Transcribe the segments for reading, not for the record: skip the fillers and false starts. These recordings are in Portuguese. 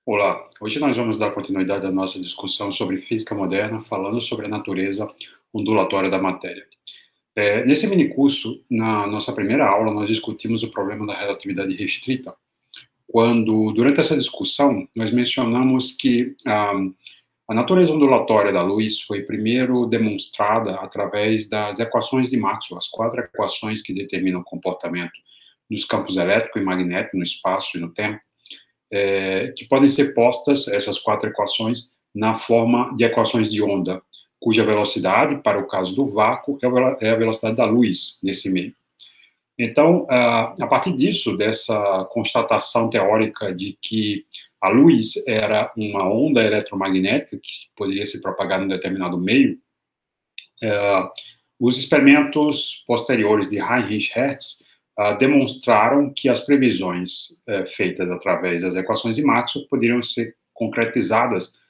Olá, hoje nós vamos dar continuidade à nossa discussão sobre física moderna, falando sobre a natureza ondulatória da matéria. Nesse minicurso, na nossa primeira aula, nós discutimos o problema da relatividade restrita, quando, durante essa discussão, nós mencionamos que a natureza ondulatória da luz foi primeiro demonstrada através das equações de Maxwell, as 4 equações que determinam o comportamento dos campos elétrico e magnético no espaço e no tempo, que podem ser postas, essas 4 equações, na forma de equações de onda, cuja velocidade, para o caso do vácuo, é a velocidade da luz nesse meio. Então, a partir disso, dessa constatação teórica de que a luz era uma onda eletromagnética que poderia se propagar em um determinado meio, os experimentos posteriores de Heinrich Hertz demonstraram que as previsões feitas através das equações de Maxwell poderiam ser concretizadas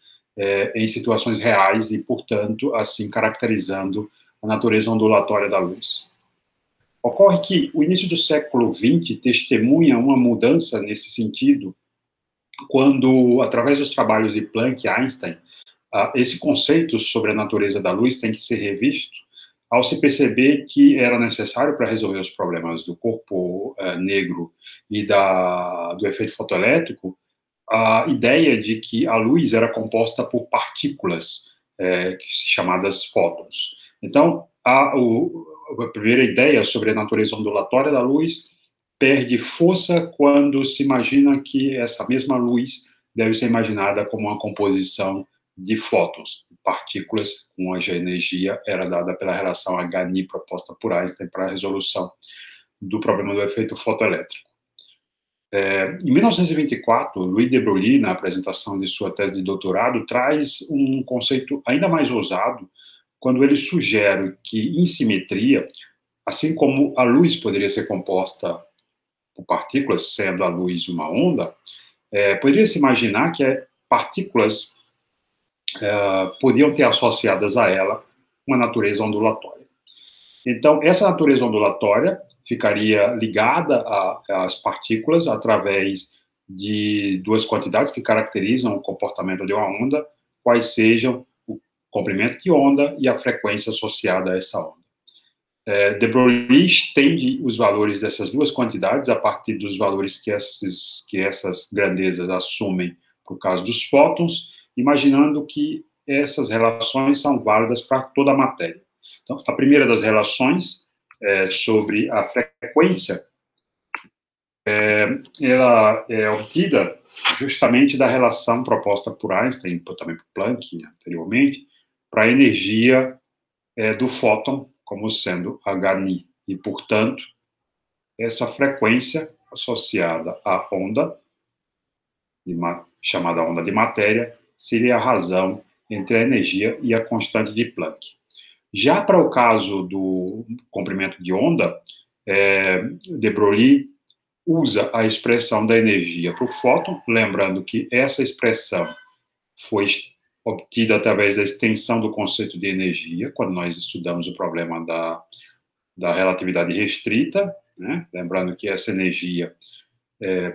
em situações reais e, portanto, assim caracterizando a natureza ondulatória da luz. Ocorre que o início do século XX testemunha uma mudança nesse sentido, quando, através dos trabalhos de Planck e Einstein, esse conceito sobre a natureza da luz tem que ser revisto, ao se perceber que era necessário para resolver os problemas do corpo negro e do efeito fotoelétrico, a ideia de que a luz era composta por partículas chamadas fótons. Então, a primeira ideia sobre a natureza ondulatória da luz perde força quando se imagina que essa mesma luz deve ser imaginada como uma composição de fótons, partículas cuja energia era dada pela relação H-Ni proposta por Einstein para a resolução do problema do efeito fotoelétrico. Em 1924, Louis de Broglie, na apresentação de sua tese de doutorado, traz um conceito ainda mais ousado, quando ele sugere que, em simetria, assim como a luz poderia ser composta por partículas, sendo a luz uma onda, poderia se imaginar que partículas podiam ter associadas a ela uma natureza ondulatória. Então, essa natureza ondulatória ficaria ligada às partículas através de 2 quantidades que caracterizam o comportamento de uma onda, quais sejam o comprimento de onda e a frequência associada a essa onda. De Broglie estende os valores dessas 2 quantidades a partir dos valores que essas grandezas assumem por causa dos fótons, imaginando que essas relações são válidas para toda a matéria. Então, a primeira das relações sobre a frequência, ela é obtida justamente da relação proposta por Einstein, também por Planck anteriormente, para a energia do fóton como sendo H-Ni, e, portanto, essa frequência associada à onda, chamada onda de matéria, seria a razão entre a energia e a constante de Planck. Já para o caso do comprimento de onda, de Broglie usa a expressão da energia para o fóton, lembrando que essa expressão foi obtida através da extensão do conceito de energia, quando nós estudamos o problema da relatividade restrita, né? Lembrando que essa energia,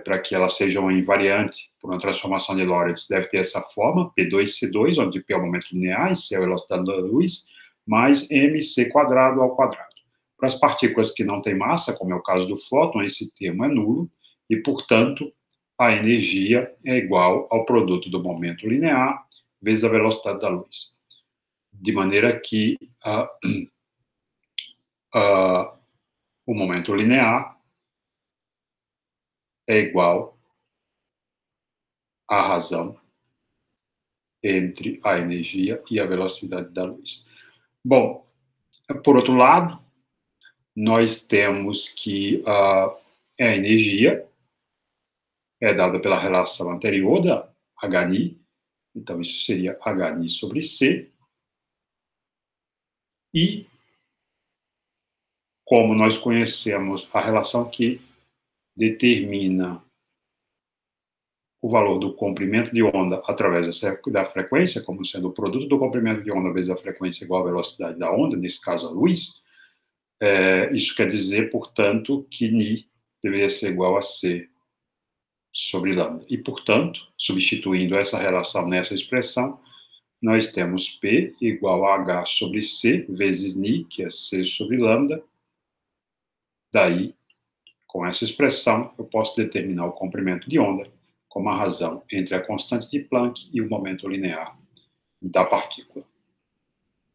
para que ela seja uma invariante por uma transformação de Lorentz, deve ter essa forma, P2C2, onde P é o momento linear e C é a velocidade da luz, mais mc quadrado ao quadrado. Para as partículas que não têm massa, como é o caso do fóton, esse termo é nulo, e, portanto, a energia é igual ao produto do momento linear vezes a velocidade da luz. De maneira que o momento linear é igual à razão entre a energia e a velocidade da luz. Bom, por outro lado, nós temos que a energia é dada pela relação anterior da H-Ni, então isso seria H-Ni sobre C, e como nós conhecemos a relação que determina o valor do comprimento de onda através da frequência, como sendo o produto do comprimento de onda vezes a frequência igual à velocidade da onda, nesse caso a luz, isso quer dizer, portanto, que Ni deveria ser igual a C sobre lambda. E, portanto, substituindo essa relação nessa expressão, nós temos P igual a H sobre C vezes Ni, que é C sobre lambda. Daí, com essa expressão, eu posso determinar o comprimento de onda como a razão entre a constante de Planck e o momento linear da partícula.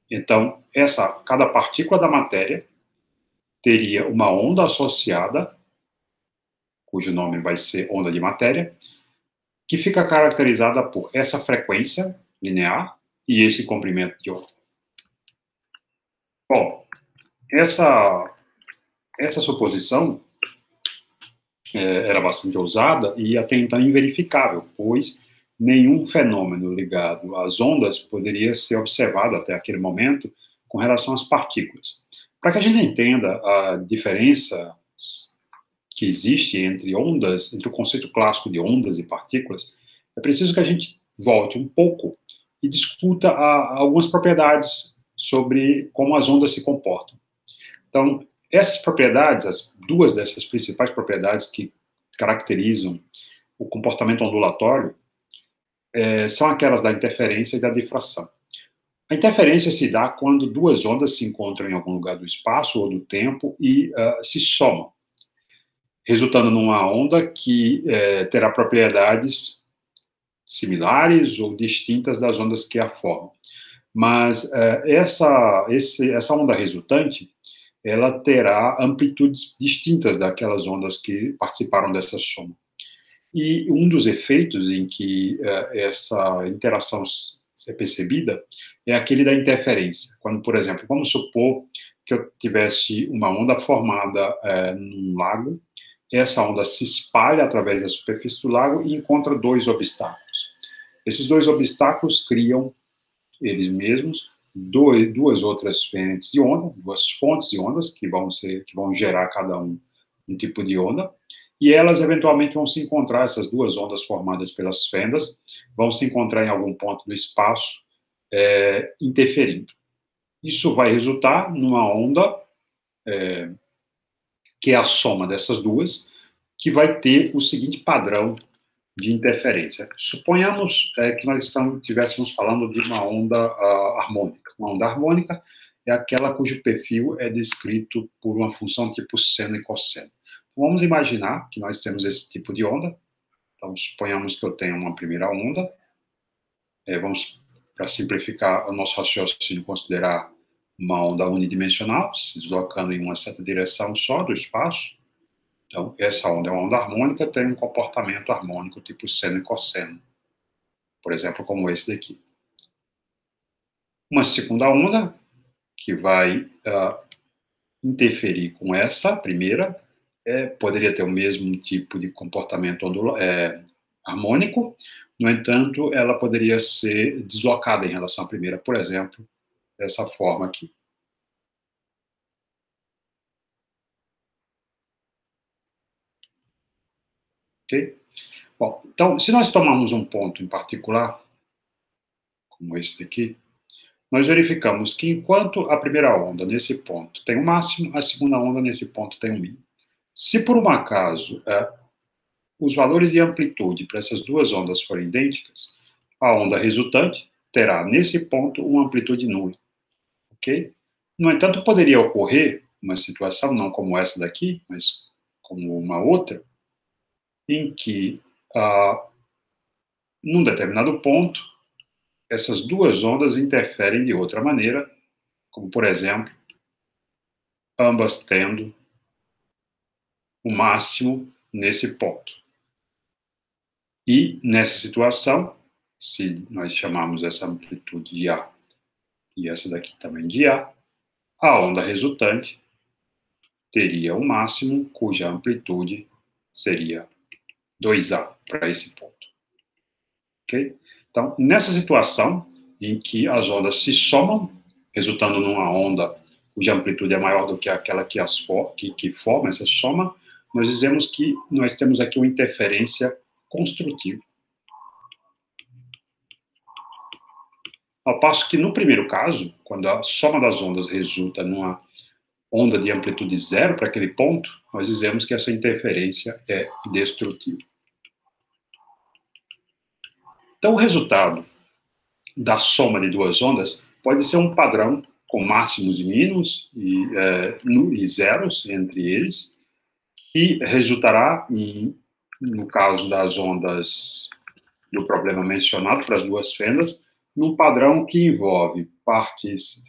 Então, cada partícula da matéria teria uma onda associada, cujo nome vai ser onda de matéria, que fica caracterizada por essa frequência linear e esse comprimento de onda. Bom, essa suposição era bastante ousada e até então inverificável, pois nenhum fenômeno ligado às ondas poderia ser observado até aquele momento com relação às partículas. Para que a gente entenda a diferença que existe entre ondas, entre o conceito clássico de ondas e partículas, é preciso que a gente volte um pouco e discuta algumas propriedades sobre como as ondas se comportam. Então, essas propriedades, duas dessas principais propriedades que caracterizam o comportamento ondulatório, são aquelas da interferência e da difração. A interferência se dá quando duas ondas se encontram em algum lugar do espaço ou do tempo e se somam, resultando numa onda que terá propriedades similares ou distintas das ondas que a formam. Mas essa onda resultante, ela terá amplitudes distintas daquelas ondas que participaram dessa soma. E um dos efeitos em que essa interação é percebida é aquele da interferência. Quando, por exemplo, vamos supor que eu tivesse uma onda formada num lago, essa onda se espalha através da superfície do lago e encontra dois obstáculos. Esses dois obstáculos criam, eles mesmos, duas outras frentes de onda, duas fontes de ondas que vão gerar cada um tipo de onda, e elas eventualmente vão se encontrar, essas duas ondas formadas pelas fendas, vão se encontrar em algum ponto do espaço, interferindo. Isso vai resultar numa onda que é a soma dessas duas, que vai ter o seguinte padrão de interferência. Suponhamos que nós estivéssemos falando de uma onda harmônica. Uma onda harmônica é aquela cujo perfil é descrito por uma função tipo seno e cosseno. Então, vamos imaginar que nós temos esse tipo de onda. Então, suponhamos que eu tenho uma primeira onda. Vamos, para simplificar o nosso raciocínio, considerar uma onda unidimensional, se deslocando em uma certa direção só do espaço. Então, essa onda é uma onda harmônica, tem um comportamento harmônico tipo seno e cosseno. Por exemplo, como esse daqui. Uma segunda onda, que vai interferir com essa primeira, poderia ter o mesmo tipo de comportamento harmônico, no entanto, ela poderia ser deslocada em relação à primeira, por exemplo, dessa forma aqui. Ok? Bom, então, se nós tomarmos um ponto em particular, como esse daqui, nós verificamos que enquanto a primeira onda nesse ponto tem um máximo, a segunda onda nesse ponto tem um mínimo. Se por um acaso os valores de amplitude para essas duas ondas forem idênticas, a onda resultante terá nesse ponto uma amplitude nula. Ok? No entanto, poderia ocorrer uma situação, não como essa daqui, mas como uma outra, em que, num determinado ponto, essas duas ondas interferem de outra maneira, como, por exemplo, ambas tendo o máximo nesse ponto. E, nessa situação, se nós chamarmos essa amplitude de A e essa daqui também de A onda resultante teria o máximo cuja amplitude seria 2A para esse ponto. Ok? Então, nessa situação em que as ondas se somam, resultando numa onda cuja amplitude é maior do que aquela que forma essa soma, nós dizemos que nós temos aqui uma interferência construtiva. Ao passo que no primeiro caso, quando a soma das ondas resulta numa onda de amplitude zero para aquele ponto, nós dizemos que essa interferência é destrutiva. Então, o resultado da soma de duas ondas pode ser um padrão com máximos e mínimos e zeros entre eles, que resultará, no caso das ondas do problema mencionado para as duas fendas, num padrão que envolve partes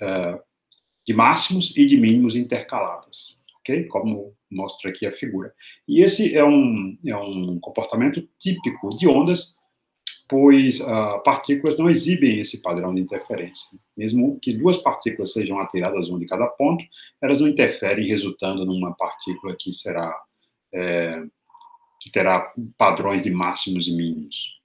de máximos e de mínimos intercaladas, ok? Como mostra aqui a figura. E esse é um comportamento típico de ondas, pois partículas não exibem esse padrão de interferência. Mesmo que duas partículas sejam atiradas uma de cada ponto, elas não interferem, resultando numa partícula que terá padrões de máximos e mínimos.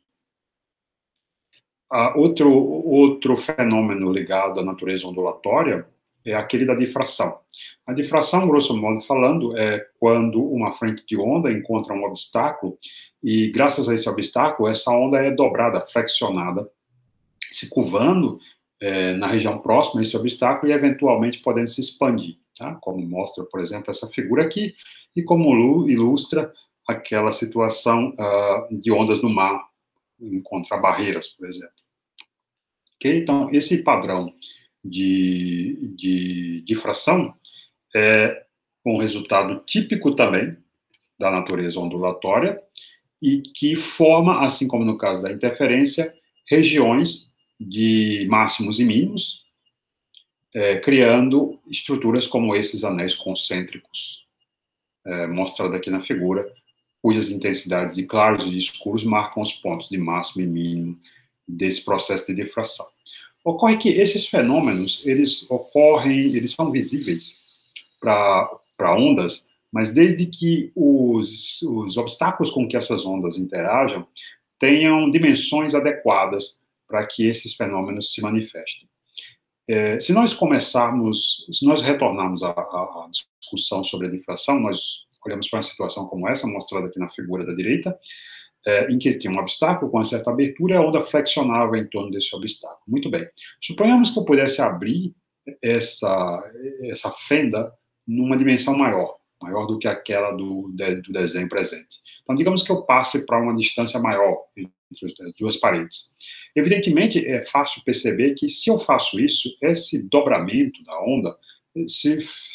Outro fenômeno ligado à natureza ondulatória é aquele da difração. A difração, grosso modo falando, é quando uma frente de onda encontra um obstáculo e, graças a esse obstáculo, essa onda é dobrada, flexionada, se curvando na região próxima a esse obstáculo e, eventualmente, podendo se expandir, tá? Como mostra, por exemplo, essa figura aqui, e como ilustra aquela situação de ondas no mar, contra barreiras, por exemplo. Okay? Então, esse padrão de difração é um resultado típico também da natureza ondulatória e que forma, assim como no caso da interferência, regiões de máximos e mínimos, criando estruturas como esses anéis concêntricos, mostrado aqui na figura, cujas intensidades de claros e de escuros marcam os pontos de máximo e mínimo desse processo de difração. Ocorre que esses fenômenos, eles são visíveis para ondas, mas desde que os obstáculos com que essas ondas interajam tenham dimensões adequadas para que esses fenômenos se manifestem. Se nós retornarmos à discussão sobre a difração, nós olhamos para uma situação como essa, mostrada aqui na figura da direita, em que tem um obstáculo com uma certa abertura, a onda flexionava em torno desse obstáculo. Muito bem. Suponhamos que eu pudesse abrir essa fenda numa dimensão maior do que aquela do desenho presente. Então, digamos que eu passe para uma distância maior entre as duas paredes. Evidentemente, é fácil perceber que, se eu faço isso, esse dobramento da onda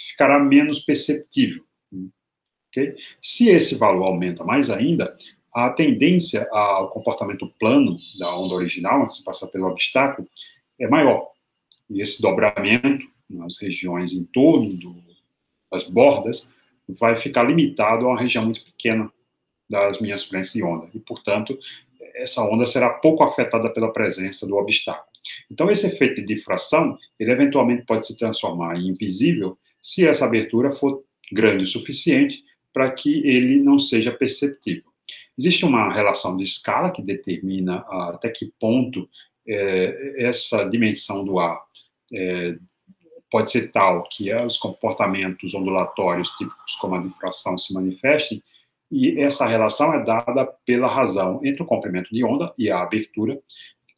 ficará menos perceptível. Okay? Se esse valor aumenta mais ainda, a tendência ao comportamento plano da onda original, antes de passar pelo obstáculo, é maior. E esse dobramento nas regiões em torno das bordas vai ficar limitado a uma região muito pequena das minhas frentes de onda. E, portanto, essa onda será pouco afetada pela presença do obstáculo. Então, esse efeito de difração, ele eventualmente pode se transformar em invisível se essa abertura for grande o suficiente para que ele não seja perceptível. Existe uma relação de escala que determina até que ponto essa dimensão do ar pode ser tal que os comportamentos ondulatórios típicos como a difração se manifestem, e essa relação é dada pela razão entre o comprimento de onda e a abertura.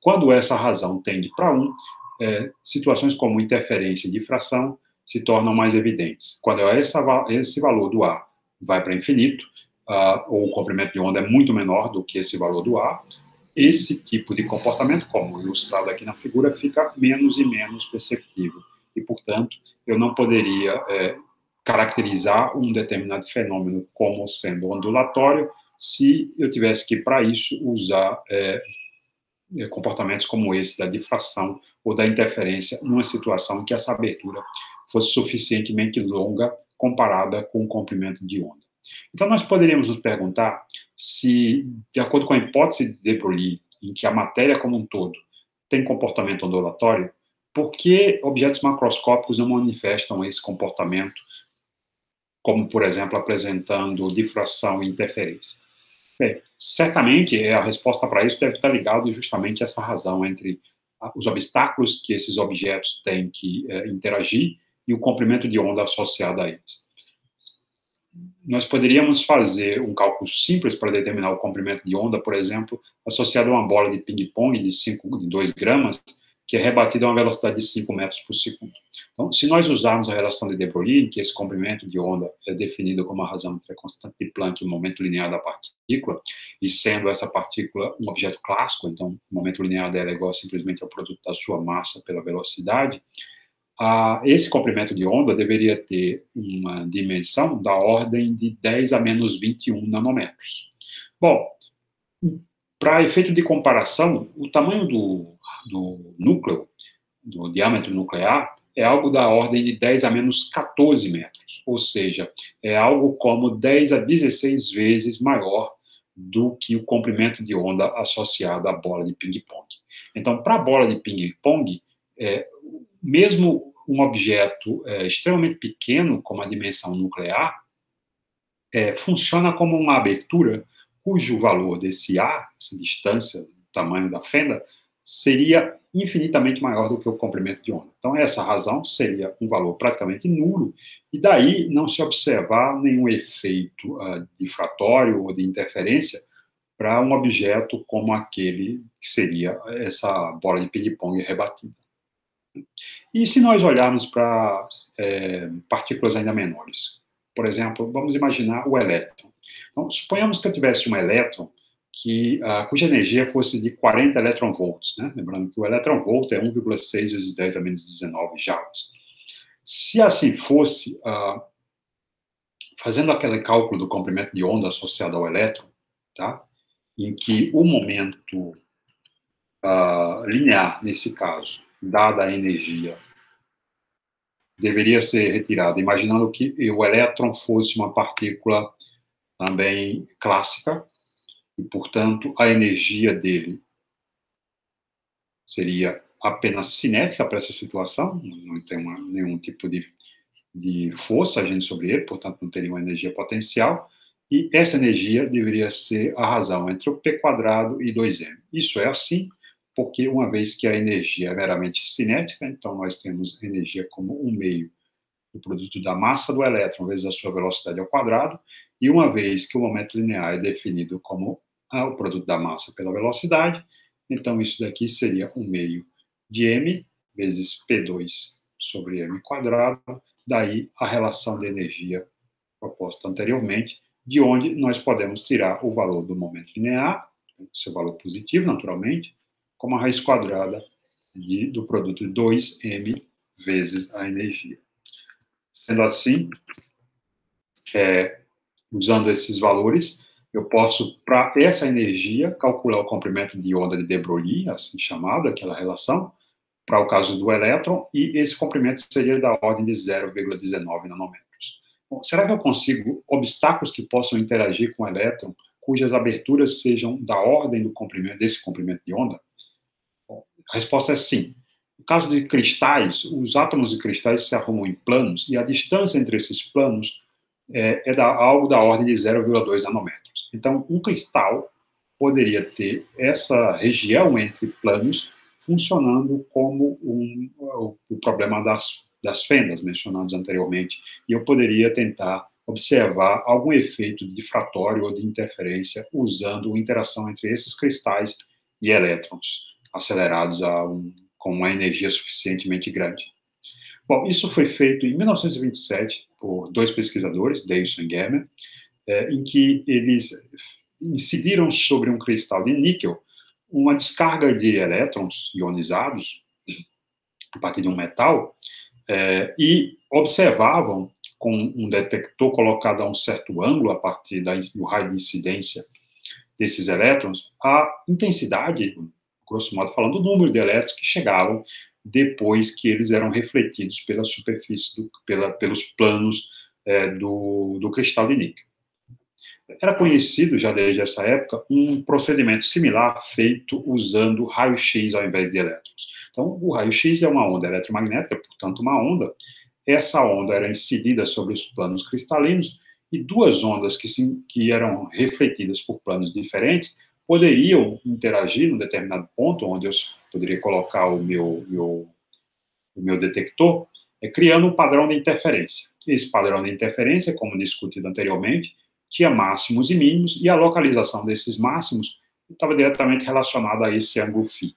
Quando essa razão tende para 1, situações como interferência e difração se tornam mais evidentes. Quando esse valor do ar vai para infinito, ou o comprimento de onda é muito menor do que esse valor do ar, esse tipo de comportamento, como ilustrado aqui na figura, fica menos e menos perceptível. E, portanto, eu não poderia caracterizar um determinado fenômeno como sendo ondulatório se eu tivesse que, para isso, usar comportamentos como esse da difração ou da interferência numa situação em que essa abertura fosse suficientemente longa comparada com o comprimento de onda. Então, nós poderíamos nos perguntar se, de acordo com a hipótese de de Broglie, em que a matéria como um todo tem comportamento ondulatório, por que objetos macroscópicos não manifestam esse comportamento, como, por exemplo, apresentando difração e interferência? Bem, certamente a resposta para isso deve estar ligada justamente a essa razão entre os obstáculos que esses objetos têm que interagir e o comprimento de onda associado a eles. Nós poderíamos fazer um cálculo simples para determinar o comprimento de onda, por exemplo, associado a uma bola de ping-pong de 2 gramas, que é rebatida a uma velocidade de 5 metros por segundo. Então, se nós usarmos a relação de de Broglie, que esse comprimento de onda é definido como a razão entre a constante de Planck e o momento linear da partícula, e sendo essa partícula um objeto clássico, então o momento linear dela é igual simplesmente ao produto da sua massa pela velocidade, esse comprimento de onda deveria ter uma dimensão da ordem de 10 a menos 21 nanômetros. Bom, para efeito de comparação, o tamanho do núcleo, do diâmetro nuclear, é algo da ordem de 10 a menos 14 metros, ou seja, é algo como 10 a 16 vezes maior do que o comprimento de onda associado à bola de ping-pong. Então, para a bola de ping-pong, mesmo um objeto extremamente pequeno, como a dimensão nuclear, funciona como uma abertura cujo valor desse A, essa distância, o tamanho da fenda, seria infinitamente maior do que o comprimento de onda. Então, essa razão seria um valor praticamente nulo, e daí não se observar nenhum efeito difratório ou de interferência para um objeto como aquele que seria essa bola de ping-pong rebatida. E se nós olharmos para partículas ainda menores? Por exemplo, vamos imaginar o elétron. Então, suponhamos que eu tivesse um elétron cuja energia fosse de 40 eletronvolts, né? Lembrando que o eletronvolt é 1,6 vezes 10 a menos 19 joules. Se assim fosse, fazendo aquele cálculo do comprimento de onda associado ao elétron, tá? Em que o momento linear, nesse caso, dada a energia, deveria ser retirado, imaginando que o elétron fosse uma partícula também clássica, e, portanto, a energia dele seria apenas cinética para essa situação, não tem nenhum tipo de força agindo sobre ele, portanto, não teria uma energia potencial, e essa energia deveria ser a razão entre o P quadrado e 2m. Isso é assim porque, uma vez que a energia é meramente cinética, então nós temos energia como um meio do produto da massa do elétron vezes a sua velocidade ao quadrado, e uma vez que o momento linear é definido como o produto da massa pela velocidade, então isso daqui seria um meio de m vezes P2 sobre m quadrado, daí a relação de energia proposta anteriormente, de onde nós podemos tirar o valor do momento linear, seu valor positivo, naturalmente, como a raiz quadrada do produto de 2m vezes a energia. Sendo assim, usando esses valores, eu posso, para essa energia, calcular o comprimento de onda de de Broglie, assim chamado, aquela relação, para o caso do elétron, e esse comprimento seria da ordem de 0,19 nanômetros. Bom, será que eu consigo obstáculos que possam interagir com o elétron, cujas aberturas sejam da ordem do comprimento, desse comprimento de onda? Bom, a resposta é sim. No caso de cristais, os átomos de cristais se arrumam em planos, e a distância entre esses planos algo da ordem de 0,2 nanômetros. Então, um cristal poderia ter essa região entre planos funcionando como o problema das fendas mencionados anteriormente, e eu poderia tentar observar algum efeito difratório ou de interferência usando a interação entre esses cristais e elétrons acelerados com uma energia suficientemente grande. Bom, isso foi feito em 1927 por dois pesquisadores, Davidson e Germer, em que eles incidiram sobre um cristal de níquel uma descarga de elétrons ionizados a partir de um metal e observavam com um detector colocado a um certo ângulo a partir do raio de incidência desses elétrons a intensidade, grosso modo falando, o número de elétrons que chegavam depois que eles eram refletidos pela superfície, pelos planos do cristal de níquel. Era conhecido já desde essa época um procedimento similar feito usando raio-x ao invés de elétrons. Então, o raio-x é uma onda eletromagnética, portanto, uma onda. Essa onda era incidida sobre os planos cristalinos e duas ondas que eram refletidas por planos diferentes poderiam interagir num determinado ponto, onde eu poderia colocar o meu detector, criando um padrão de interferência. Esse padrão de interferência, como discutido anteriormente, tinha máximos e mínimos, e a localização desses máximos estava diretamente relacionada a esse ângulo φ.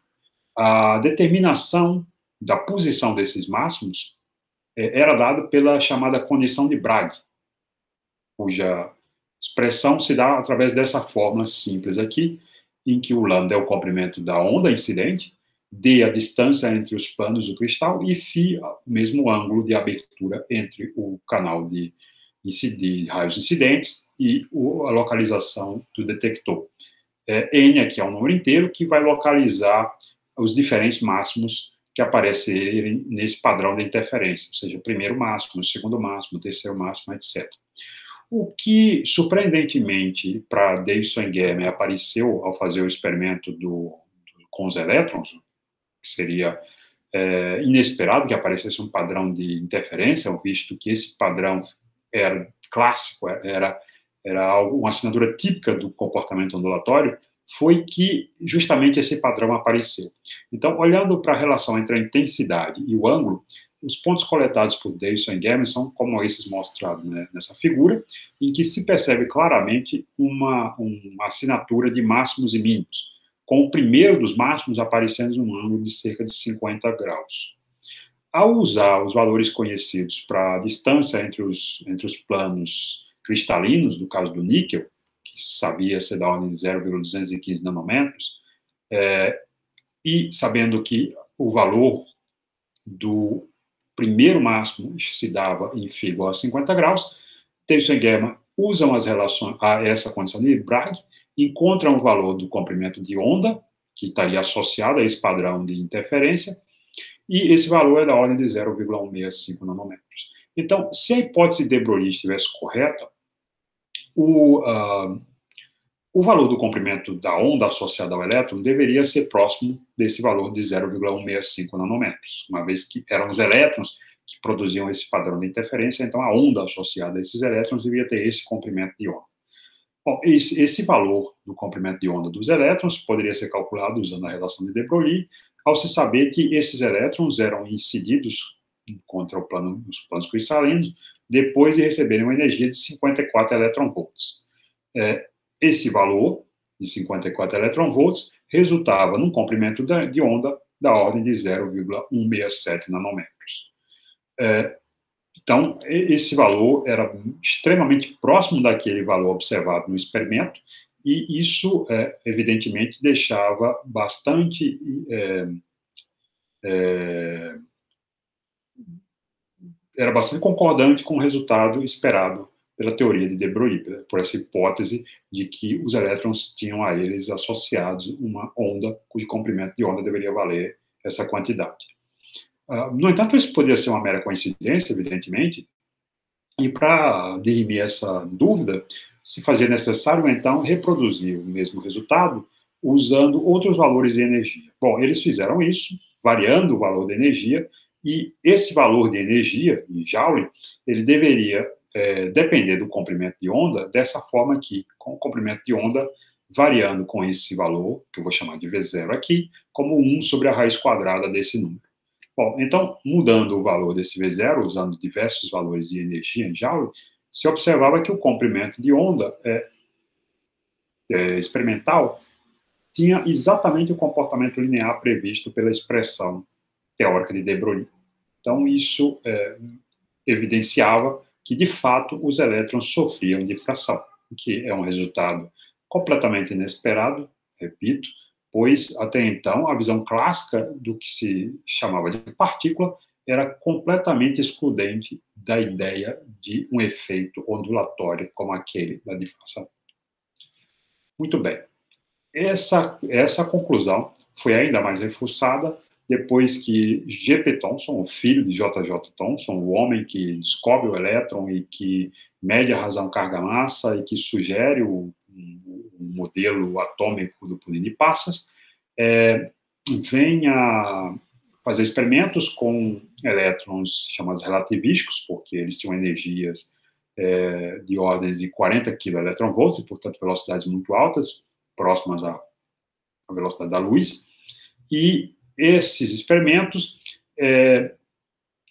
A determinação da posição desses máximos era dada pela chamada condição de Bragg, cuja expressão se dá através dessa fórmula simples aqui, em que o lambda é o comprimento da onda incidente, d a distância entre os planos do cristal e φ o mesmo ângulo de abertura entre o canal de raios incidentes e a localização do detector. N aqui é um número inteiro que vai localizar os diferentes máximos que aparecerem nesse padrão de interferência, ou seja, o primeiro máximo, o segundo máximo, o terceiro máximo, etc. O que, surpreendentemente, para Davidson e Germer apareceu ao fazer o experimento com os elétrons, que seria inesperado que aparecesse um padrão de interferência, visto que esse padrão era clássico, era uma assinatura típica do comportamento ondulatório, foi que justamente esse padrão apareceu. Então, olhando para a relação entre a intensidade e o ângulo, os pontos coletados por Davidson e Germer são como esses mostrados, né, nessa figura, em que se percebe claramente uma assinatura de máximos e mínimos, com o primeiro dos máximos aparecendo um ângulo de cerca de 50 graus. Ao usar os valores conhecidos para a distância entre os planos cristalinos, no caso do níquel, que sabia ser da ordem de 0,215 nanômetros, e sabendo que o valor do primeiro máximo se dava em φ igual a 50 graus, Davidson e Germer usam as relações a essa condição de Bragg, encontram o valor do comprimento de onda, que estaria associado a esse padrão de interferência, e esse valor é da ordem de 0,165 nanômetros. Então, se a hipótese de Broglie estivesse correta, o valor do comprimento da onda associada ao elétron deveria ser próximo desse valor de 0,165 nanômetros, uma vez que eram os elétrons que produziam esse padrão de interferência, então a onda associada a esses elétrons devia ter esse comprimento de onda. Bom, esse valor do comprimento de onda dos elétrons poderia ser calculado usando a relação de de Broglie, ao se saber que esses elétrons eram incididos contra os planos cristalinos depois de receberem uma energia de 54 eletronvolts. Esse valor de 54 eletronvolts resultava num comprimento de onda da ordem de 0,167 nanômetros. Então, esse valor era extremamente próximo daquele valor observado no experimento, e isso, evidentemente, deixava bastante era bastante concordante com o resultado esperado pela teoria de de Broglie, por essa hipótese de que os elétrons tinham a eles associados uma onda cujo comprimento de onda deveria valer essa quantidade. No entanto, isso poderia ser uma mera coincidência, evidentemente, e para dirimir essa dúvida, se fazia necessário, então, reproduzir o mesmo resultado usando outros valores de energia. Bom, eles fizeram isso, variando o valor da energia, e esse valor de energia, em Joule, ele deveria depender do comprimento de onda, dessa forma que, com o comprimento de onda variando com esse valor, que eu vou chamar de V0 aqui, como 1 sobre a raiz quadrada desse número. Bom, então, mudando o valor desse V0, usando diversos valores de energia em Joule, se observava que o comprimento de onda experimental tinha exatamente o comportamento linear previsto pela expressão teórica de de Broglie. Então, isso evidenciava que, de fato, os elétrons sofriam difração, o que é um resultado completamente inesperado, repito, pois, até então, a visão clássica do que se chamava de partícula era completamente excludente da ideia de um efeito ondulatório como aquele da difração. Muito bem. Essa conclusão foi ainda mais reforçada depois que G.P. Thomson, o filho de J.J. Thomson, o homem que descobre o elétron e que mede a razão carga-massa e que sugere o modelo atômico do pudim de passas, vem a fazer experimentos com elétrons chamados relativísticos, porque eles tinham energias de ordens de 40 keV, e, portanto, velocidades muito altas, próximas à velocidade da luz, e esses experimentos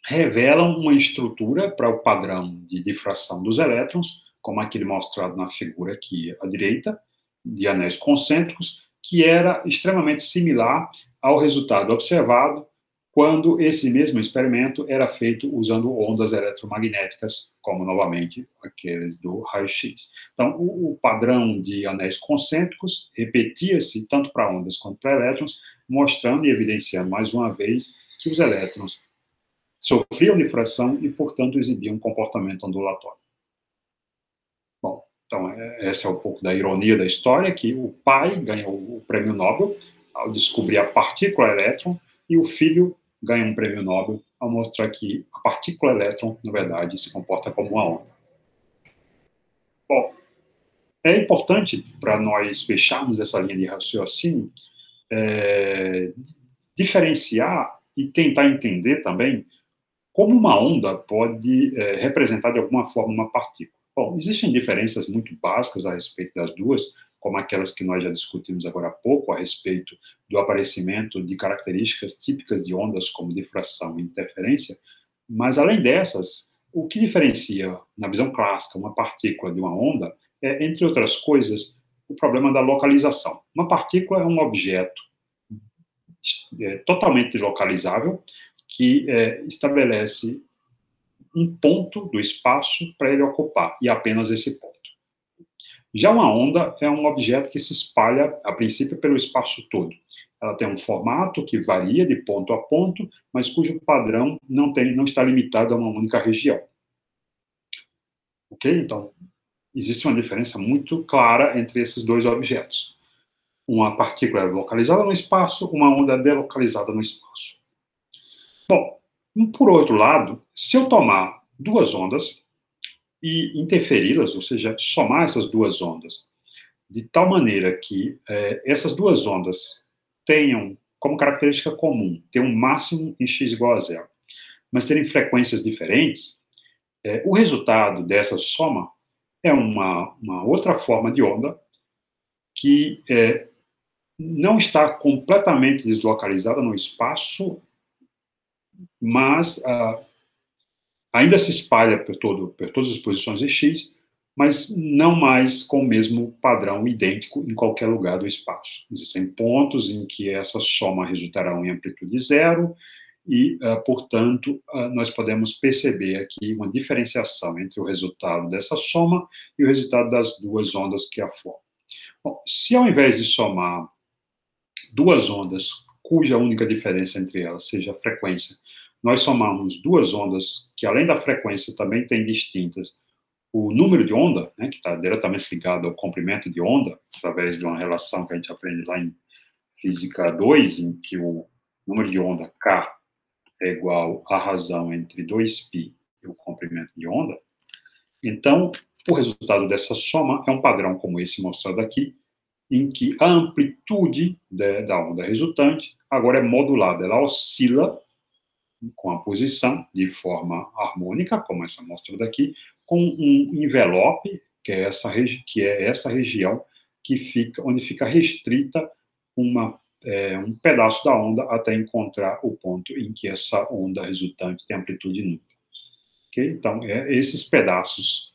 revelam uma estrutura para o padrão de difração dos elétrons, como aquele mostrado na figura aqui à direita, de anéis concêntricos, que era extremamente similar ao resultado observado quando esse mesmo experimento era feito usando ondas eletromagnéticas, como, novamente, aqueles do raio-x. Então, o padrão de anéis concêntricos repetia-se tanto para ondas quanto para elétrons, mostrando e evidenciando, mais uma vez, que os elétrons sofriam difração e, portanto, exibiam um comportamento ondulatório. Bom, então, essa é um pouco da ironia da história, que o pai ganhou o prêmio Nobel ao descobrir a partícula elétron, e o filho ganha um prêmio Nobel ao mostrar que a partícula elétron, na verdade, se comporta como uma onda. Bom, é importante, para nós fecharmos essa linha de raciocínio, diferenciar e tentar entender também como uma onda pode representar de alguma forma uma partícula. Bom, existem diferenças muito básicas a respeito das duas, como aquelas que nós já discutimos agora há pouco, a respeito do aparecimento de características típicas de ondas, como difração e interferência, mas, além dessas, o que diferencia, na visão clássica, uma partícula de uma onda é, entre outras coisas, o problema da localização. Uma partícula é um objeto totalmente localizável, que estabelece um ponto do espaço para ele ocupar, e apenas esse ponto. Já uma onda é um objeto que se espalha, a princípio, pelo espaço todo. Ela tem um formato que varia de ponto a ponto, mas cujo padrão não está limitado a uma única região. Ok? Então, existe uma diferença muito clara entre esses dois objetos. Uma partícula é localizada no espaço, uma onda é delocalizada no espaço. Bom, por outro lado, se eu tomar duas ondas e interferi-las, ou seja, somar essas duas ondas, de tal maneira que essas duas ondas tenham como característica comum ter um máximo em x igual a zero, mas terem frequências diferentes, o resultado dessa soma é uma outra forma de onda que não está completamente deslocalizada no espaço, mas ainda se espalha por todas as posições de x, mas não mais com o mesmo padrão idêntico em qualquer lugar do espaço. Existem pontos em que essa soma resultará em amplitude zero e, portanto, nós podemos perceber aqui uma diferenciação entre o resultado dessa soma e o resultado das duas ondas que a formam. Bom, se ao invés de somar duas ondas, cuja única diferença entre elas seja a frequência, nós somamos duas ondas que, além da frequência, também têm distintas o número de onda, né, que está diretamente ligado ao comprimento de onda, através de uma relação que a gente aprende lá em Física 2, em que o número de onda K é igual à razão entre 2π e o comprimento de onda. Então, o resultado dessa soma é um padrão como esse mostrado aqui, em que a amplitude da onda resultante agora é modulada, ela oscila com a posição de forma harmônica, como essa amostra daqui, com um envelope, que é essa região onde fica restrita um pedaço da onda até encontrar o ponto em que essa onda resultante tem amplitude nula. Okay? Então, esses pedaços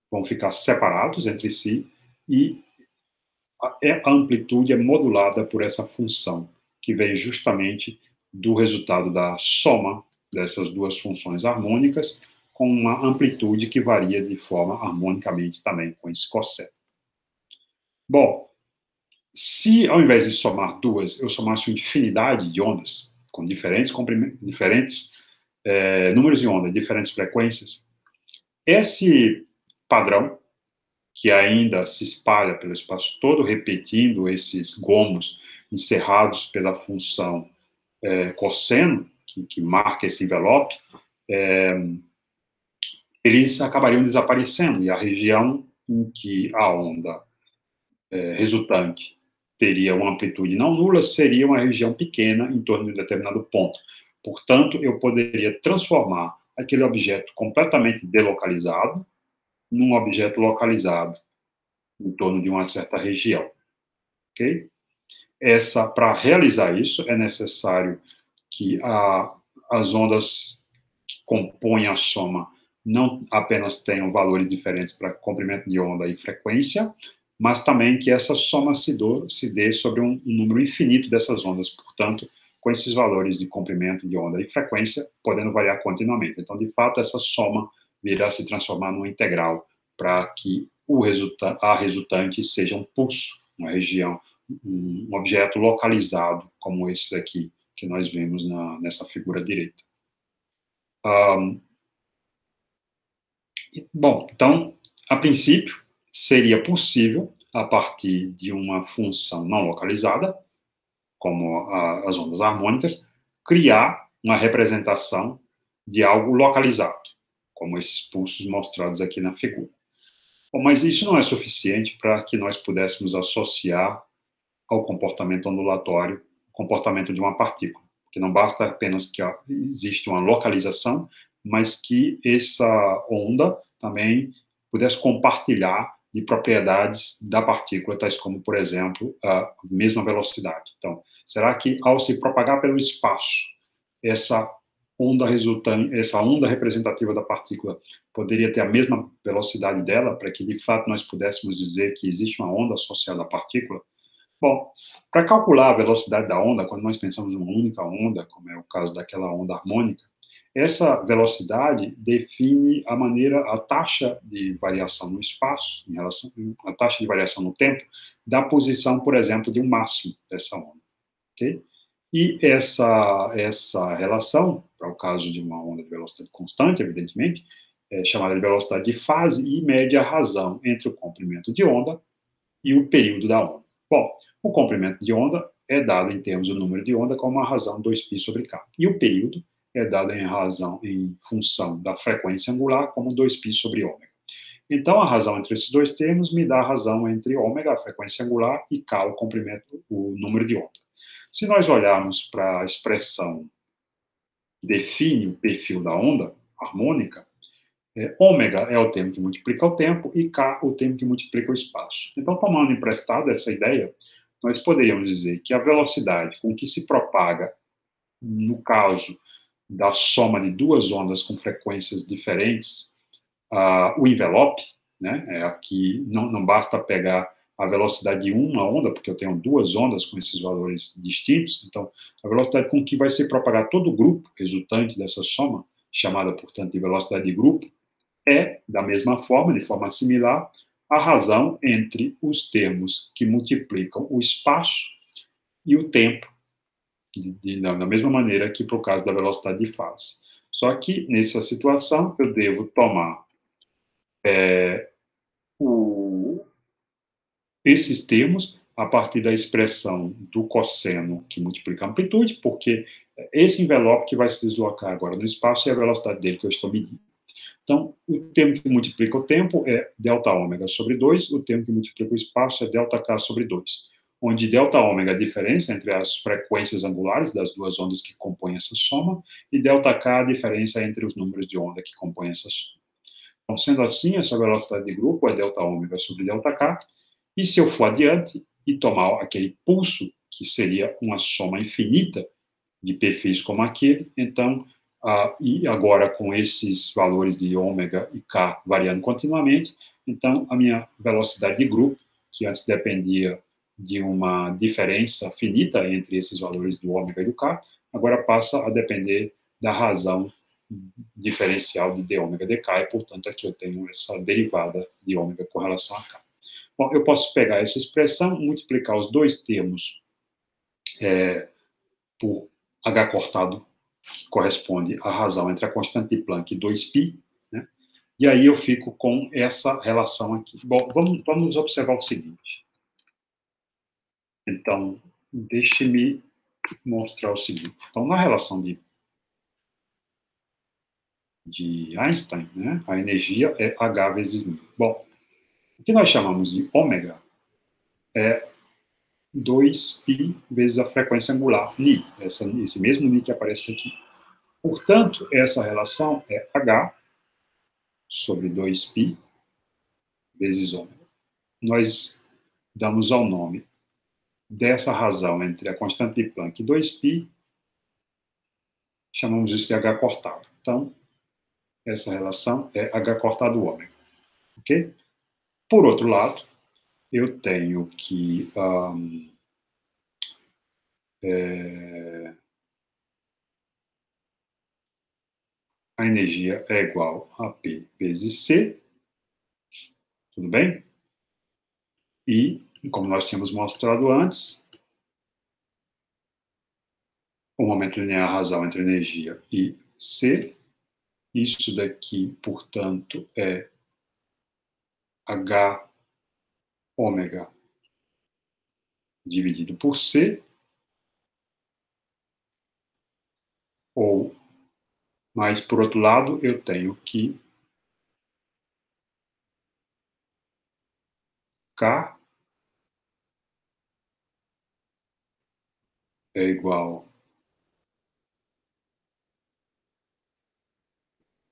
vão ficar separados entre si e a amplitude é modulada por essa função, que vem justamente do resultado da soma dessas duas funções harmônicas, com uma amplitude que varia de forma harmonicamente também com esse cosseno. Bom, se ao invés de somar duas, eu somasse uma infinidade de ondas, com diferentes números de onda, diferentes frequências, esse padrão, que ainda se espalha pelo espaço todo, repetindo esses gomos encerrados pela função cosseno, que marca esse envelope, eles acabariam desaparecendo, e a região em que a onda resultante teria uma amplitude não nula seria uma região pequena em torno de um determinado ponto. Portanto, eu poderia transformar aquele objeto completamente delocalizado num objeto localizado em torno de uma certa região. Ok? Para realizar isso, é necessário que as ondas que compõem a soma não apenas tenham valores diferentes para comprimento de onda e frequência, mas também que essa soma se dê sobre um número infinito dessas ondas, portanto, com esses valores de comprimento de onda e frequência, podendo variar continuamente. Então, de fato, essa soma virá se transformar numa integral para que a resultante seja um pulso, uma região, um objeto localizado, como esse aqui, que nós vemos nessa figura direita. Bom, então, a princípio, seria possível, a partir de uma função não localizada, como as ondas harmônicas, criar uma representação de algo localizado, como esses pulsos mostrados aqui na figura. Bom, mas isso não é suficiente para que nós pudéssemos associar ao comportamento ondulatório o comportamento de uma partícula, que não basta apenas que exista uma localização, mas que essa onda também pudesse compartilhar de propriedades da partícula, tais como, por exemplo, a mesma velocidade. Então, será que ao se propagar pelo espaço, essa onda resultante, essa onda representativa da partícula poderia ter a mesma velocidade dela, para que de fato nós pudéssemos dizer que existe uma onda associada à partícula? Bom, para calcular a velocidade da onda, quando nós pensamos em uma única onda, como é o caso daquela onda harmônica, essa velocidade define a taxa de variação no espaço, em relação a taxa de variação no tempo, da posição, por exemplo, de um máximo dessa onda, ok? E essa relação, para o caso de uma onda de velocidade constante, evidentemente, é chamada de velocidade de fase e mede a razão entre o comprimento de onda e o período da onda. Bom, o comprimento de onda é dado em termos do número de onda como a razão 2π sobre k. E o período é dado em função da frequência angular como 2π sobre ômega. Então, a razão entre esses dois termos me dá a razão entre ômega, a frequência angular, e k, o comprimento, o número de onda. Se nós olharmos para a expressão que define o perfil da onda harmônica, ômega é o termo que multiplica o tempo e k o termo que multiplica o espaço. Então, tomando emprestado essa ideia, nós poderíamos dizer que a velocidade com que se propaga, no caso da soma de duas ondas com frequências diferentes, o envelope, né, aqui não basta pegar a velocidade de uma onda, porque eu tenho duas ondas com esses valores distintos, então a velocidade com que vai se propagar todo o grupo resultante dessa soma, chamada, portanto, de velocidade de grupo, é, da mesma forma, de forma similar, a razão entre os termos que multiplicam o espaço e o tempo, da mesma maneira que para o caso da velocidade de fase. Só que, nessa situação, eu devo tomar esses termos a partir da expressão do cosseno que multiplica a amplitude, porque esse envelope que vai se deslocar agora no espaço é a velocidade dele que eu estou medindo. Então, o termo que multiplica o tempo é delta ômega sobre 2, o termo que multiplica o espaço é delta k sobre 2, onde delta ômega é a diferença entre as frequências angulares das duas ondas que compõem essa soma, e delta k é a diferença entre os números de onda que compõem essa soma. Então, sendo assim, essa velocidade de grupo é delta ômega sobre delta k, e se eu for adiante e tomar aquele pulso, que seria uma soma infinita de perfis como aquele, então, e agora com esses valores de ômega e k variando continuamente, então a minha velocidade de grupo, que antes dependia de uma diferença finita entre esses valores do ômega e do k, agora passa a depender da razão diferencial de d ômega dk, e portanto aqui eu tenho essa derivada de ômega com relação a k. Bom, eu posso pegar essa expressão, multiplicar os dois termos por h cortado, que corresponde à razão entre a constante de Planck e 2π, né? E aí eu fico com essa relação aqui. Bom, vamos observar o seguinte. Então, deixe-me mostrar o seguinte. Então, na relação de Einstein, né, a energia é H vezes μ. Bom, o que nós chamamos de ômega é 2π vezes a frequência angular, Ni, esse mesmo Ni que aparece aqui. Portanto, essa relação é H sobre 2π vezes ômega. Nós damos ao nome dessa razão entre a constante de Planck e 2π, chamamos isso de H cortado. Então, essa relação é H cortado ômega. Ok? Por outro lado, eu tenho que a energia é igual a P vezes C, tudo bem? E, como nós tínhamos mostrado antes, o momento linear razão entre energia e C, isso daqui, portanto, é H ômega dividido por C, ou, mas, por outro lado, eu tenho que K é igual...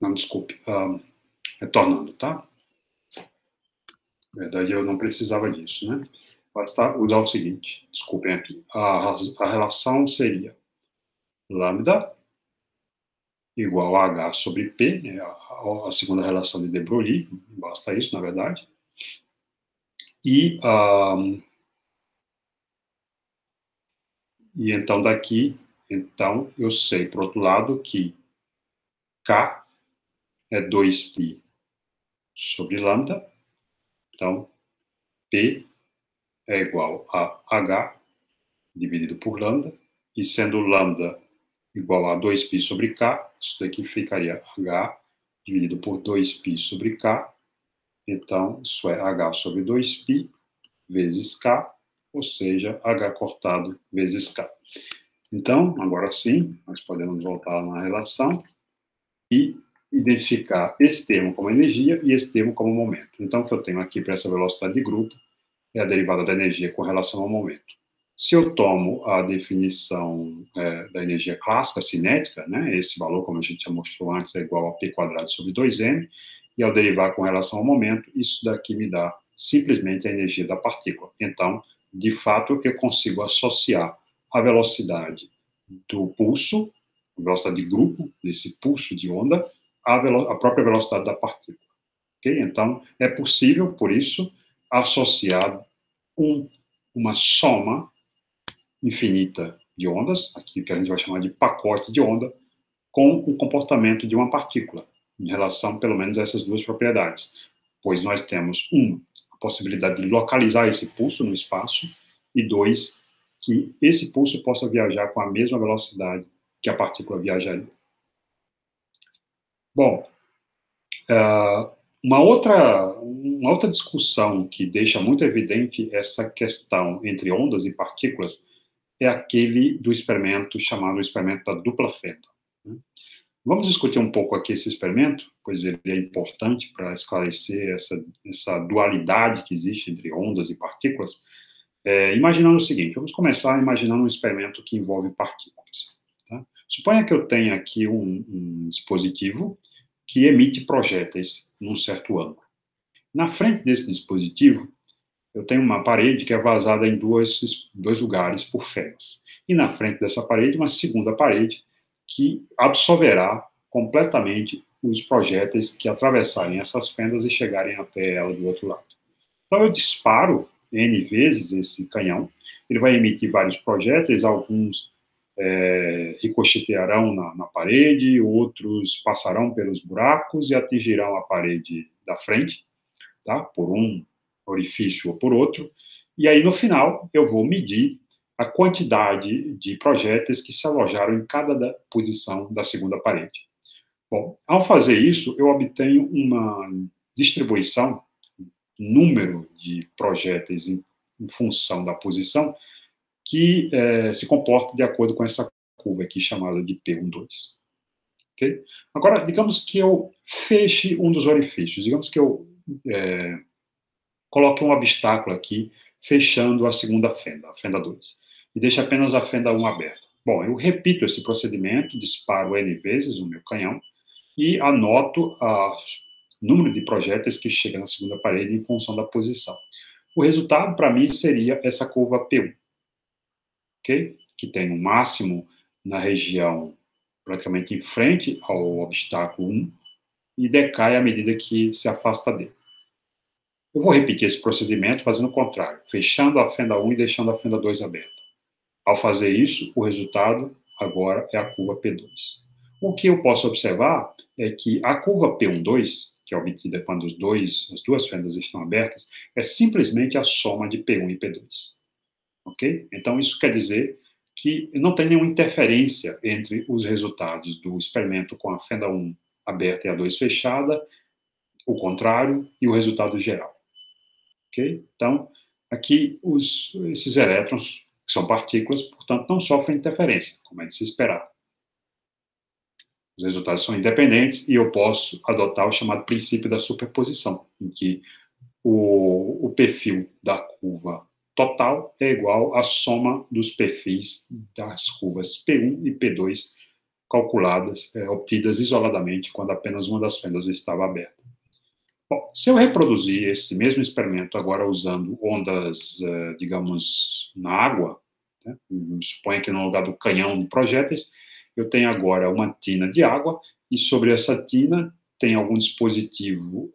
Não, desculpe, retornando, tá? Na verdade, eu não precisava disso, né? Basta usar o seguinte, desculpem aqui, a relação seria lambda igual a H sobre P, né, a segunda relação de de Broglie, basta isso, na verdade. E então daqui, então eu sei, por outro lado, que K é 2π sobre lambda, então P é igual a H dividido por lambda, e sendo lambda igual a 2π sobre K, isso daqui ficaria H dividido por 2π sobre K, então isso é H sobre 2π vezes K, ou seja, H cortado vezes K. Então, agora sim, nós podemos voltar na relação e identificar esse termo como energia e esse termo como momento. Então, o que eu tenho aqui para essa velocidade de grupo é a derivada da energia com relação ao momento. Se eu tomo a definição da energia clássica, cinética, né, esse valor, como a gente já mostrou antes, é igual a P quadrado sobre 2m, e ao derivar com relação ao momento, isso daqui me dá simplesmente a energia da partícula. Então, de fato, eu consigo associar a velocidade do pulso, a velocidade de grupo, desse pulso de onda, à própria velocidade da partícula. Okay? Então, é possível, por isso, associar uma soma infinita de ondas, aqui que a gente vai chamar de pacote de onda, com o comportamento de uma partícula, em relação, pelo menos, a essas duas propriedades. Pois nós temos, a possibilidade de localizar esse pulso no espaço, e dois, que esse pulso possa viajar com a mesma velocidade que a partícula viajaria. Bom, uma outra discussão que deixa muito evidente essa questão entre ondas e partículas é aquele do experimento chamado experimento da dupla fenda. Vamos discutir um pouco aqui esse experimento, pois ele é importante para esclarecer essa dualidade que existe entre ondas e partículas. Imaginando o seguinte, vamos começar imaginando um experimento que envolve partículas. Tá? Suponha que eu tenha aqui um dispositivo que emite projéteis num certo ângulo. Na frente desse dispositivo, eu tenho uma parede que é vazada em dois lugares por fendas. E na frente dessa parede, uma segunda parede que absorverá completamente os projéteis que atravessarem essas fendas e chegarem até ela do outro lado. Então, eu disparo N vezes esse canhão, ele vai emitir vários projéteis, alguns ricochetearão na parede, outros passarão pelos buracos e atingirão a parede da frente, tá? Por um orifício ou por outro, e aí no final eu vou medir a quantidade de projéteis que se alojaram em cada posição da segunda parede. Bom, ao fazer isso, eu obtenho uma distribuição, número de projéteis em função da posição, que se comporta de acordo com essa curva aqui chamada de P12. Okay? Agora, digamos que eu feche um dos orifícios, digamos que eu coloque um obstáculo aqui, fechando a segunda fenda, a fenda 2, e deixe apenas a fenda 1 aberta. Bom, eu repito esse procedimento, disparo N vezes o meu canhão e anoto o número de projéteis que chega na segunda parede em função da posição. O resultado, para mim, seria essa curva P1, okay? Que tem um máximo na região praticamente em frente ao obstáculo 1 e decai à medida que se afasta dele. Eu vou repetir esse procedimento fazendo o contrário, fechando a fenda 1 e deixando a fenda 2 aberta. Ao fazer isso, o resultado agora é a curva P2. O que eu posso observar é que a curva P12, que é obtida quando as duas fendas estão abertas, é simplesmente a soma de P1 e P2. Ok? Então, isso quer dizer que não tem nenhuma interferência entre os resultados do experimento com a fenda 1 aberta e a 2 fechada, o contrário, e o resultado geral. Ok? Então, aqui, esses elétrons, que são partículas, portanto, não sofrem interferência, como é de se esperar. Os resultados são independentes e eu posso adotar o chamado princípio da superposição, em que o perfil da curva total é igual à soma dos perfis das curvas P1 e P2 calculadas, obtidas isoladamente quando apenas uma das fendas estava aberta. Bom, se eu reproduzir esse mesmo experimento agora usando ondas, digamos, na água, né? Suponha que no lugar do canhão de projéteis, eu tenho agora uma tina de água e sobre essa tina tem algum dispositivo,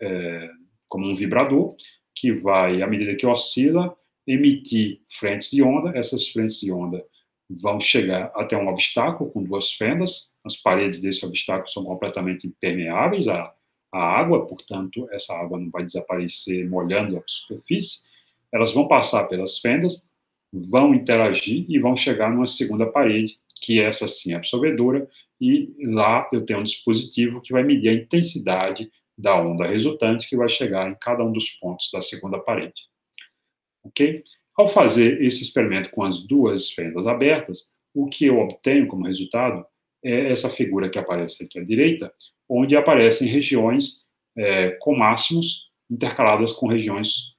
como um vibrador, que vai, à medida que oscila, emitir frentes de onda. Essas frentes de onda vão chegar até um obstáculo com duas fendas. As paredes desse obstáculo são completamente impermeáveis à água, portanto, essa água não vai desaparecer molhando a superfície. Elas vão passar pelas fendas, vão interagir e vão chegar numa segunda parede, que essa sim é absorvedora, e lá eu tenho um dispositivo que vai medir a intensidade da onda resultante, que vai chegar em cada um dos pontos da segunda parede. Ok? Ao fazer esse experimento com as duas fendas abertas, o que eu obtenho como resultado é essa figura que aparece aqui à direita, onde aparecem regiões com máximos intercaladas com regiões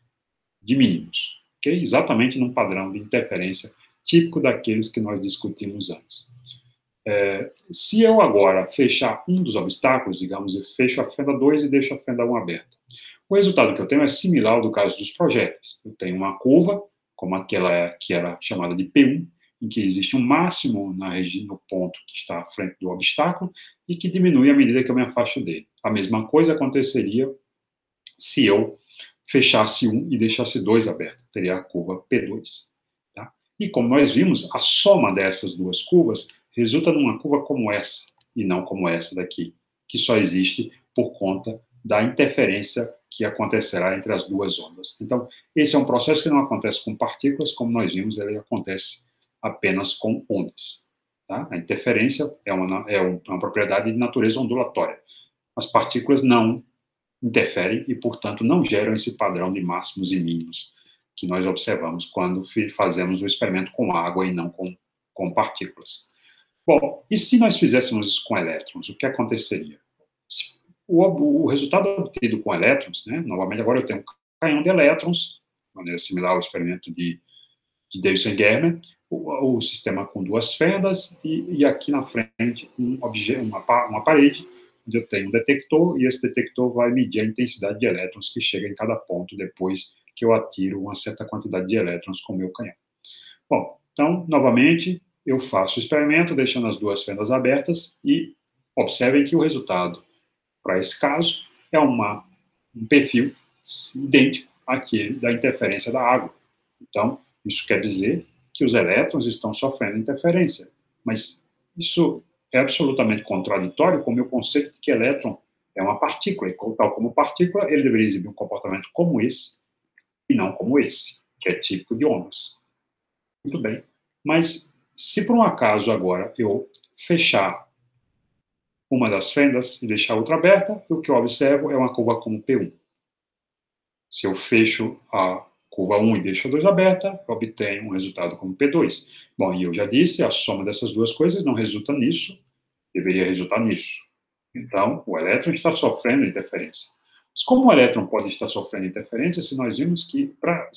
de mínimos, okay? Exatamente num padrão de interferência típico daqueles que nós discutimos antes. Se eu agora fechar um dos obstáculos, digamos, eu fecho a fenda 2 e deixo a fenda 1 aberta, o resultado que eu tenho é similar ao do caso dos projéteis. Eu tenho uma curva, como aquela que era chamada de P1, em que existe um máximo no ponto que está à frente do obstáculo e que diminui à medida que eu me afasto dele. A mesma coisa aconteceria se eu fechasse um e deixasse 2 abertos, teria a curva P2. Tá? E como nós vimos, a soma dessas duas curvas resulta numa curva como essa, e não como essa daqui, que só existe por conta da interferência que acontecerá entre as duas ondas. Então, esse é um processo que não acontece com partículas, como nós vimos, ele acontece apenas com ondas. Tá? A interferência é uma propriedade de natureza ondulatória. As partículas não interferem e, portanto, não geram esse padrão de máximos e mínimos que nós observamos quando fazemos o experimento com água e não com partículas. Bom, e se nós fizéssemos isso com elétrons, o que aconteceria? O resultado obtido com elétrons, né, novamente agora eu tenho um canhão de elétrons, de maneira similar ao experimento de Davidson e Germer, o sistema com duas fendas e aqui na frente uma parede, onde eu tenho um detector, e esse detector vai medir a intensidade de elétrons que chega em cada ponto depois que eu atiro uma certa quantidade de elétrons com o meu canhão. Bom, então, novamente, eu faço o experimento, deixando as duas fendas abertas, e observem que o resultado, para esse caso, é um perfil idêntico àquele da interferência da água. Então, isso quer dizer que os elétrons estão sofrendo interferência, mas isso é absolutamente contraditório com o meu conceito de que elétron é uma partícula, e tal como partícula, ele deveria exibir um comportamento como esse, e não como esse, que é típico de ondas. Muito bem, mas se por um acaso agora eu fechar uma das fendas e deixar a outra aberta, o que eu observo é uma curva como P1. Se eu fecho a curva 1 e deixo a 2 aberta, eu obtenho um resultado como P2. Bom, e eu já disse, a soma dessas duas coisas não resulta nisso, deveria resultar nisso. Então, o elétron está sofrendo interferência. Mas como o elétron pode estar sofrendo interferência, se nós vimos que para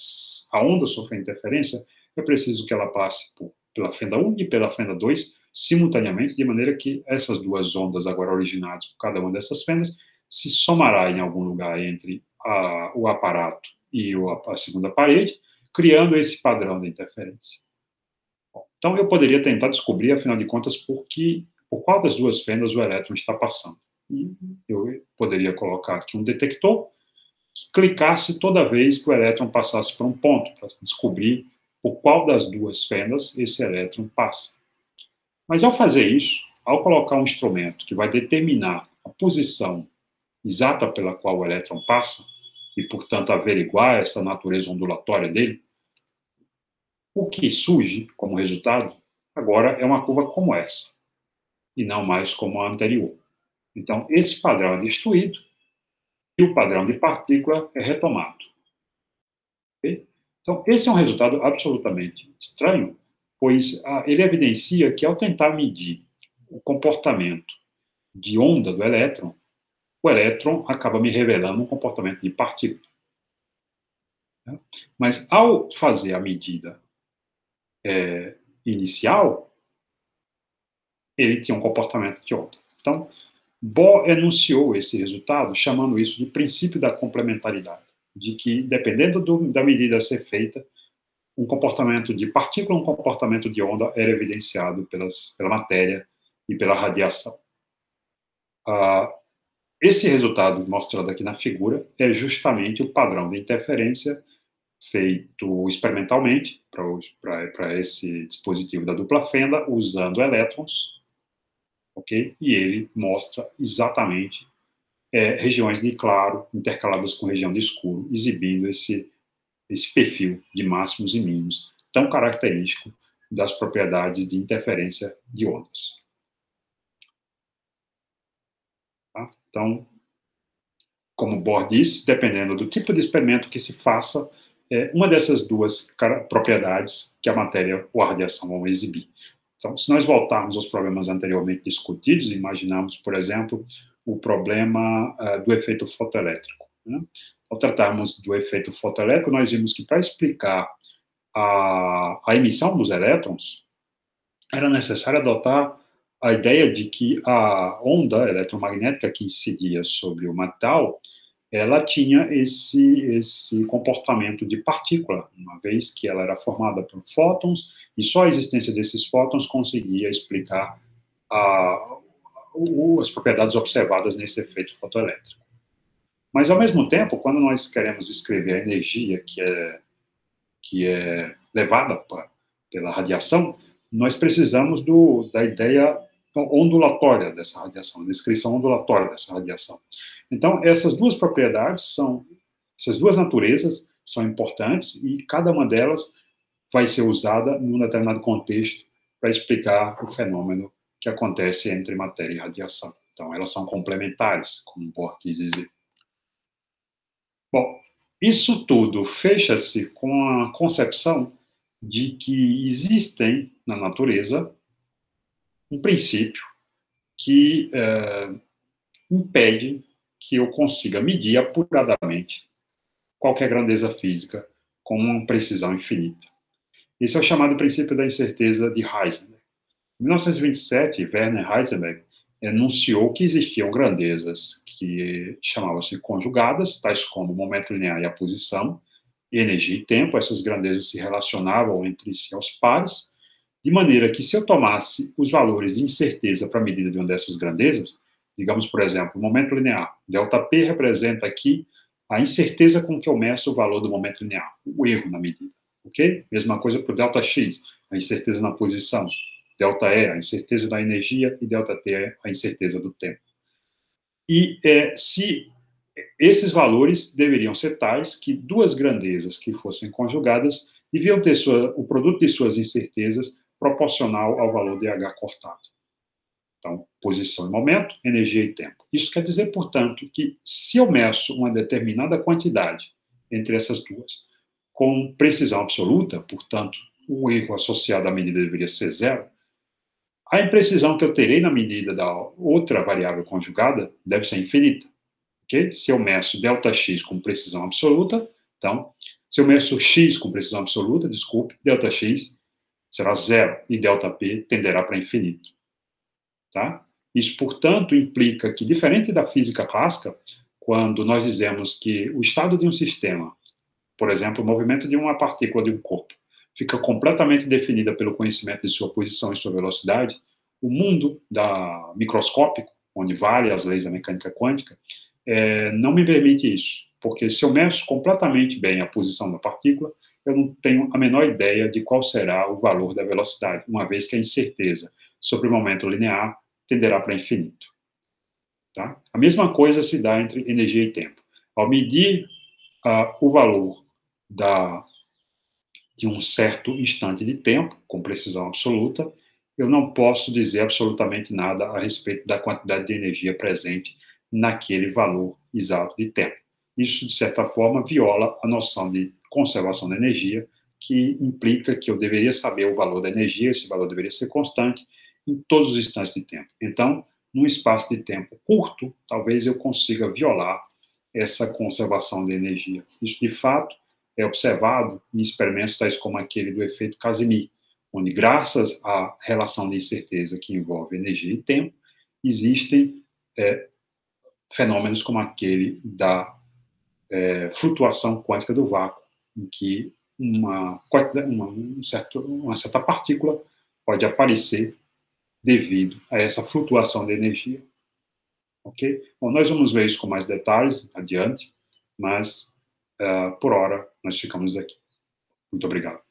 a onda sofrer interferência, é preciso que ela passe pela fenda 1 e pela fenda 2 simultaneamente, de maneira que essas duas ondas agora originadas por cada uma dessas fendas se somará em algum lugar entre o aparato e a segunda parede, criando esse padrão de interferência. Bom, então, eu poderia tentar descobrir, afinal de contas, por qual das duas fendas o elétron está passando. E eu poderia colocar aqui um detector que clicasse toda vez que o elétron passasse por um ponto, para descobrir por qual das duas fendas esse elétron passa. Mas ao fazer isso, ao colocar um instrumento que vai determinar a posição exata pela qual o elétron passa, e, portanto, averiguar essa natureza ondulatória dele, o que surge como resultado agora é uma curva como essa, e não mais como a anterior. Então, esse padrão é destruído e o padrão de partícula é retomado. Okay? Então, esse é um resultado absolutamente estranho, pois ele evidencia que, ao tentar medir o comportamento de onda do elétron, o elétron acaba me revelando um comportamento de partícula. Mas, ao fazer a medida inicial, ele tinha um comportamento de onda. Então, Bohr enunciou esse resultado chamando isso de princípio da complementaridade, de que, dependendo da medida a ser feita, um comportamento de partícula, um comportamento de onda era evidenciado pela matéria e pela radiação. Esse resultado mostrado aqui na figura é justamente o padrão de interferência feito experimentalmente para esse dispositivo da dupla fenda, usando elétrons, ok? E ele mostra exatamente regiões de claro intercaladas com região de escuro, exibindo esse perfil de máximos e mínimos tão característico das propriedades de interferência de ondas. Tá? Então, como Bohr disse, dependendo do tipo de experimento que se faça, uma dessas duas propriedades que a matéria ou a radiação vão exibir. Então, se nós voltarmos aos problemas anteriormente discutidos, imaginamos, por exemplo, o problema do efeito fotoelétrico. Né? Ao tratarmos do efeito fotoelétrico, nós vimos que, para explicar a emissão dos elétrons, era necessário adotar a ideia de que a onda eletromagnética que incidia sobre o metal, ela tinha esse comportamento de partícula, uma vez que ela era formada por fótons, e só a existência desses fótons conseguia explicar as propriedades observadas nesse efeito fotoelétrico. Mas, ao mesmo tempo, quando nós queremos descrever a energia que é levada pela radiação, nós precisamos da ideia ondulatória dessa radiação, descrição ondulatória dessa radiação. Então, essas duas propriedades essas duas naturezas são importantes e cada uma delas vai ser usada num determinado contexto para explicar o fenômeno que acontece entre matéria e radiação. Então, elas são complementares, como Bohr quis dizer. Bom, isso tudo fecha-se com a concepção de que existem na natureza um princípio que impede que eu consiga medir apuradamente qualquer grandeza física com uma precisão infinita. Esse é o chamado princípio da incerteza de Heisenberg. Em 1927, Werner Heisenberg enunciou que existiam grandezas que chamavam-se conjugadas, tais como o momento linear e a posição, energia e tempo. Essas grandezas se relacionavam entre si aos pares, de maneira que, se eu tomasse os valores de incerteza para a medida de uma dessas grandezas, digamos, por exemplo, o momento linear, ΔP representa aqui a incerteza com que eu meço o valor do momento linear, o erro na medida, ok? Mesma coisa para o ΔX, a incerteza na posição, ΔE, a incerteza da energia, e ΔT, a incerteza do tempo. E se esses valores deveriam ser tais que duas grandezas que fossem conjugadas deviam ter o produto de suas incertezas proporcional ao valor de H cortado. Então, posição e momento, energia e tempo. Isso quer dizer, portanto, que se eu meço uma determinada quantidade entre essas duas com precisão absoluta, portanto, o erro associado à medida deveria ser zero, a imprecisão que eu terei na medida da outra variável conjugada deve ser infinita. Okay? Se eu meço ΔX com precisão absoluta, então, se eu meço x com precisão absoluta, desculpe, ΔX será zero e ΔP tenderá para infinito. Tá? Isso, portanto, implica que, diferente da física clássica, quando nós dizemos que o estado de um sistema, por exemplo, o movimento de uma partícula de um corpo, fica completamente definida pelo conhecimento de sua posição e sua velocidade, o mundo microscópico, onde vale as leis da mecânica quântica, não me permite isso. porque se eu meço completamente bem a posição da partícula, eu não tenho a menor ideia de qual será o valor da velocidade, uma vez que a incerteza sobre o momento linear tenderá para infinito. Tá? A mesma coisa se dá entre energia e tempo. Ao medir o valor de um certo instante de tempo, com precisão absoluta, eu não posso dizer absolutamente nada a respeito da quantidade de energia presente naquele valor exato de tempo. Isso, de certa forma, viola a noção de conservação da energia, que implica que eu deveria saber o valor da energia, esse valor deveria ser constante em todos os instantes de tempo. Então, num espaço de tempo curto, talvez eu consiga violar essa conservação de energia. Isso, de fato, é observado em experimentos tais como aquele do efeito Casimir, onde, graças à relação de incerteza que envolve energia e tempo, existem fenômenos como aquele da flutuação quântica do vácuo, em que uma certa partícula pode aparecer devido a essa flutuação de energia. Ok? Bom, nós vamos ver isso com mais detalhes adiante, mas, por hora, nós ficamos aqui. Muito obrigado.